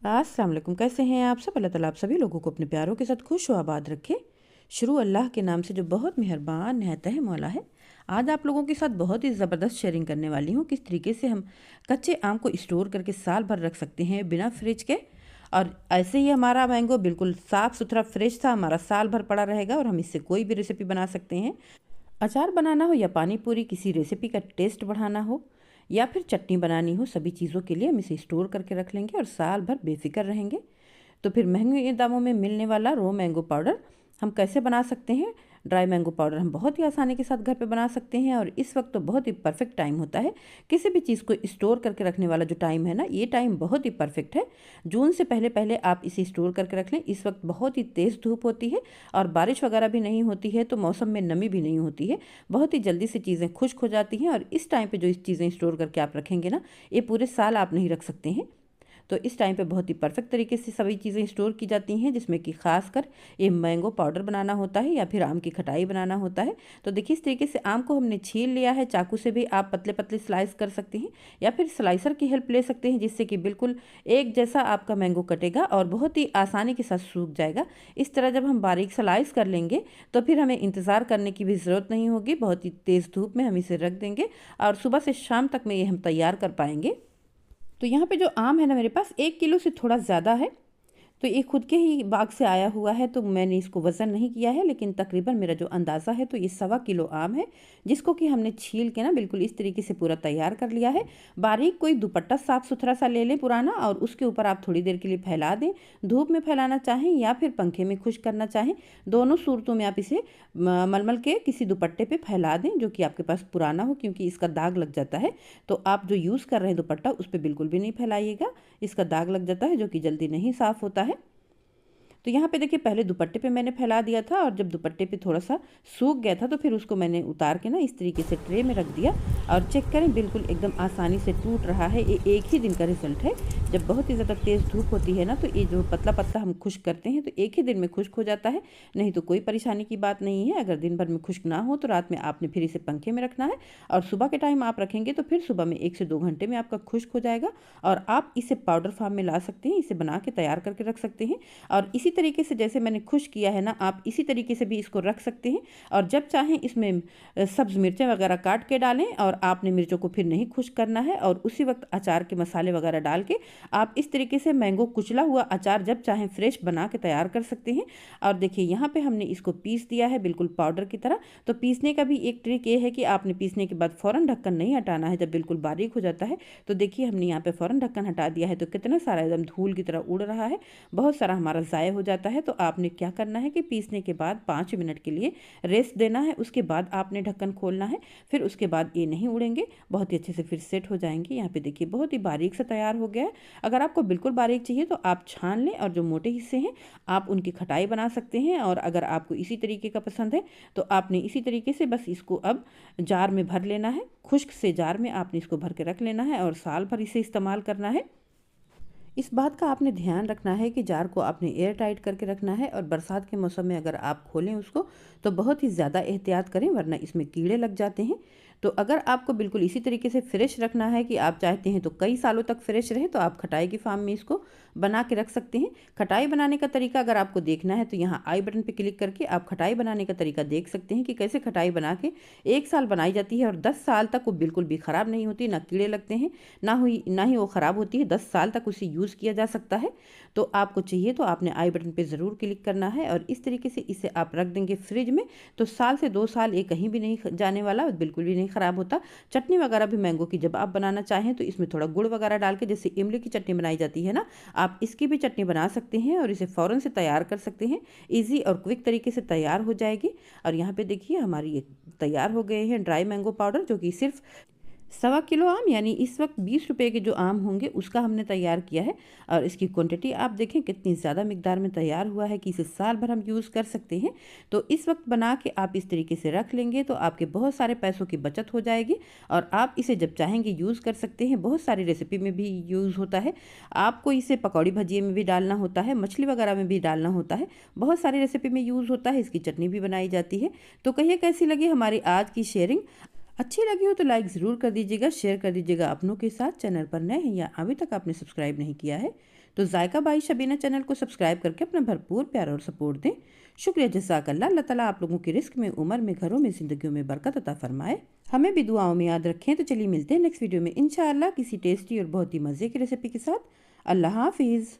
अस्सलाम वालेकुम। कैसे हैं आप सब? अल्लाह ताला आप सभी लोगों को अपने प्यारों के साथ खुश व आबाद रखे। शुरू अल्लाह के नाम से जो बहुत मेहरबान नहायत है मौला है। आज आप लोगों के साथ बहुत ही ज़बरदस्त शेयरिंग करने वाली हूँ किस तरीके से हम कच्चे आम को स्टोर करके साल भर रख सकते हैं बिना फ्रिज के। और ऐसे ही हमारा मैंगो बिल्कुल साफ़ सुथरा फ्रेश था, हमारा साल भर पड़ा रहेगा और हम इससे कोई भी रेसिपी बना सकते हैं। अचार बनाना हो या पानी पूरी, किसी रेसिपी का टेस्ट बढ़ाना हो या फिर चटनी बनानी हो, सभी चीज़ों के लिए हम इसे स्टोर करके रख लेंगे और साल भर बेफिक्र रहेंगे। तो फिर महंगे दामों में मिलने वाला रो मैंगो पाउडर हम कैसे बना सकते हैं? ड्राई मैंगो पाउडर हम बहुत ही आसानी के साथ घर पे बना सकते हैं और इस वक्त तो बहुत ही परफेक्ट टाइम होता है। किसी भी चीज़ को स्टोर करके रखने वाला जो टाइम है ना, ये टाइम बहुत ही परफेक्ट है। जून से पहले पहले आप इसे स्टोर करके रख लें। इस वक्त बहुत ही तेज़ धूप होती है और बारिश वगैरह भी नहीं होती है, तो मौसम में नमी भी नहीं होती है। बहुत ही जल्दी से चीज़ें खुश्क हो जाती हैं और इस टाइम पे जो इस चीज़ें स्टोर करके आप रखेंगे ना, ये पूरे साल आप नहीं रख सकते हैं। तो इस टाइम पे बहुत ही परफेक्ट तरीके से सभी चीज़ें स्टोर की जाती हैं, जिसमें कि खासकर ये मैंगो पाउडर बनाना होता है या फिर आम की खटाई बनाना होता है। तो देखिए इस तरीके से आम को हमने छील लिया है। चाकू से भी आप पतले पतले स्लाइस कर सकते हैं या फिर स्लाइसर की हेल्प ले सकते हैं, जिससे कि बिल्कुल एक जैसा आपका मैंगो कटेगा और बहुत ही आसानी के साथ सूख जाएगा। इस तरह जब हम बारीक स्लाइस कर लेंगे तो फिर हमें इंतज़ार करने की भी ज़रूरत नहीं होगी। बहुत ही तेज़ धूप में हम इसे रख देंगे और सुबह से शाम तक में ये हम तैयार कर पाएंगे। तो यहाँ पे जो आम है ना, मेरे पास 1 किलो से थोड़ा ज़्यादा है। तो ये खुद के ही बाग से आया हुआ है, तो मैंने इसको वज़न नहीं किया है, लेकिन तकरीबन मेरा जो अंदाज़ा है तो ये 1.25 किलो आम है, जिसको कि हमने छील के ना बिल्कुल इस तरीके से पूरा तैयार कर लिया है। बारीक कोई दुपट्टा साफ़ सुथरा सा ले लें पुराना और उसके ऊपर आप थोड़ी देर के लिए फैला दें। धूप में फैलाना चाहें या फिर पंखे में खुश्क करना चाहें, दोनों सूरतों में आप इसे मलमल के किसी दुपट्टे पे फैला दें जो कि आपके पास पुराना हो, क्योंकि इसका दाग लग जाता है। तो आप जो यूज़ कर रहे हैं दुपट्टा, उस पर बिल्कुल भी नहीं फैलाइएगा, इसका दाग लग जाता है जो कि जल्दी नहीं साफ़ होता है। तो यहाँ पे देखिए पहले दुपट्टे पे मैंने फैला दिया था और जब दुपट्टे पे थोड़ा सा सूख गया था तो फिर उसको मैंने उतार के ना इस तरीके से ट्रे में रख दिया और चेक करें बिल्कुल एकदम आसानी से टूट रहा है। ये एक ही दिन का रिजल्ट है। जब बहुत ही ज़्यादा तेज़ धूप होती है ना, तो ये जो पतला पतला हम खुश्क करते हैं तो एक ही दिन में खुश्क हो जाता है। नहीं तो कोई परेशानी की बात नहीं है। अगर दिन भर में खुश्क ना हो तो रात में आपने फिर इसे पंखे में रखना है और सुबह के टाइम आप रखेंगे तो फिर सुबह में 1 से 2 घंटे में आपका खुश्क हो जाएगा और आप इसे पाउडर फॉर्म में ला सकते हैं। इसे बना के तैयार करके रख सकते हैं और इसी तरीके से जैसे मैंने खुश्क किया है ना, आप इसी तरीके से भी इसको रख सकते हैं। और जब चाहें इसमें सब्ज़ मिर्चें वगैरह काट के डालें और आपने मिर्चों को फिर नहीं खुश्क करना है और उसी वक्त अचार के मसाले वगैरह डाल के आप इस तरीके से मैंगो कुचला हुआ अचार जब चाहें फ्रेश बना के तैयार कर सकते हैं। और देखिए यहाँ पे हमने इसको पीस दिया है बिल्कुल पाउडर की तरह। तो पीसने का भी एक ट्रिक ये है कि आपने पीसने के बाद फ़ौरन ढक्कन नहीं हटाना है। जब बिल्कुल बारीक हो जाता है तो देखिए हमने यहाँ पे फ़ौरन ढक्कन हटा दिया है तो कितना सारा एकदम धूल की तरह उड़ रहा है, बहुत सारा हमारा ज़ाय हो जाता है। तो आपने क्या करना है कि पीसने के बाद 5 मिनट के लिए रेस्ट देना है, उसके बाद आपने ढक्कन खोलना है। फिर उसके बाद ये नहीं उड़ेंगे, बहुत ही अच्छे से फिर सेट हो जाएंगे। यहाँ पे देखिए बहुत ही बारीक से तैयार हो गया है। अगर आपको बिल्कुल बारीक चाहिए तो आप छान लें और जो मोटे हिस्से हैं आप उनकी खटाई बना सकते हैं। और अगर आपको इसी तरीके का पसंद है तो आपने इसी तरीके से बस इसको अब जार में भर लेना है। खुश्क से जार में आपने इसको भर के रख लेना है और साल भर इसे इस्तेमाल करना है। इस बात का आपने ध्यान रखना है कि जार को आपने एयर टाइट करके रखना है और बरसात के मौसम में अगर आप खोलें उसको तो बहुत ही ज़्यादा एहतियात करें, वरना इसमें कीड़े लग जाते हैं। तो अगर आपको बिल्कुल इसी तरीके से फ्रेश रखना है कि आप चाहते हैं तो कई सालों तक फ्रेश रहे, तो आप खटाई की फार्म में इसको बना के रख सकते हैं। खटाई बनाने का तरीका अगर आपको देखना है तो यहाँ आई बटन पर क्लिक करके आप खटाई बनाने का तरीका देख सकते हैं कि कैसे खटाई बना के 1 साल बनाई जाती है और 10 साल तक वो बिल्कुल भी ख़राब नहीं होती, ना कीड़े लगते हैं, ना ही वो ख़राब होती है। 10 साल तक उसे यूज़ किया जा सकता है। तो आपको चाहिए तो आपने आई बटन पे ज़रूर क्लिक करना है और इस तरीके से इसे आप रख देंगे फ्रिज में, तो साल से 2 साल ये कहीं भी नहीं जाने वाला, बिल्कुल भी नहीं ख़राब होता। चटनी वगैरह भी मैंगो की जब आप बनाना चाहें तो इसमें थोड़ा गुड़ वगैरह डाल के, जैसे इमली की चटनी बनाई जाती है ना, आप इसकी भी चटनी बना सकते हैं और इसे फ़ौरन से तैयार कर सकते हैं। ईजी और क्विक तरीके से तैयार हो जाएगी। और यहाँ पे देखिए हमारी ये तैयार हो गए हैं ड्राई मैंगो पाउडर, जो कि सिर्फ 1.25 किलो आम यानी इस वक्त 20 रुपये के जो आम होंगे उसका हमने तैयार किया है। और इसकी क्वांटिटी आप देखें कितनी ज़्यादा मिकदार में तैयार हुआ है कि इसे साल भर हम यूज़ कर सकते हैं। तो इस वक्त बना के आप इस तरीके से रख लेंगे तो आपके बहुत सारे पैसों की बचत हो जाएगी और आप इसे जब चाहेंगे यूज़ कर सकते हैं। बहुत सारी रेसिपी में भी यूज़ होता है। आपको इसे पकौड़ी भजिए में भी डालना होता है, मछली वगैरह में भी डालना होता है, बहुत सारी रेसिपी में यूज़ होता है। इसकी चटनी भी बनाई जाती है। तो कहिए कैसी लगी हमारी आज की शेयरिंग? अच्छी लगी हो तो लाइक ज़रूर कर दीजिएगा, शेयर कर दीजिएगा अपनों के साथ। चैनल पर नए हैं या अभी तक आपने सब्सक्राइब नहीं किया है तो जायका बाई शबीना चैनल को सब्सक्राइब करके अपना भरपूर प्यार और सपोर्ट दें। शुक्रिया, जज़ाकल्लाह। अल्लाह ताला आप लोगों की रिस्क में, उम्र में, घरों में, ज़िंदगियों में बरकत अता फरमाए। हमें भी दुआओं में याद रखें। तो चलिए मिलते हैं नेक्स्ट वीडियो में इंशाअल्लाह किसी टेस्टी और बहुत ही मज़े की रेसिपी के साथ। अल्लाह हाफिज़।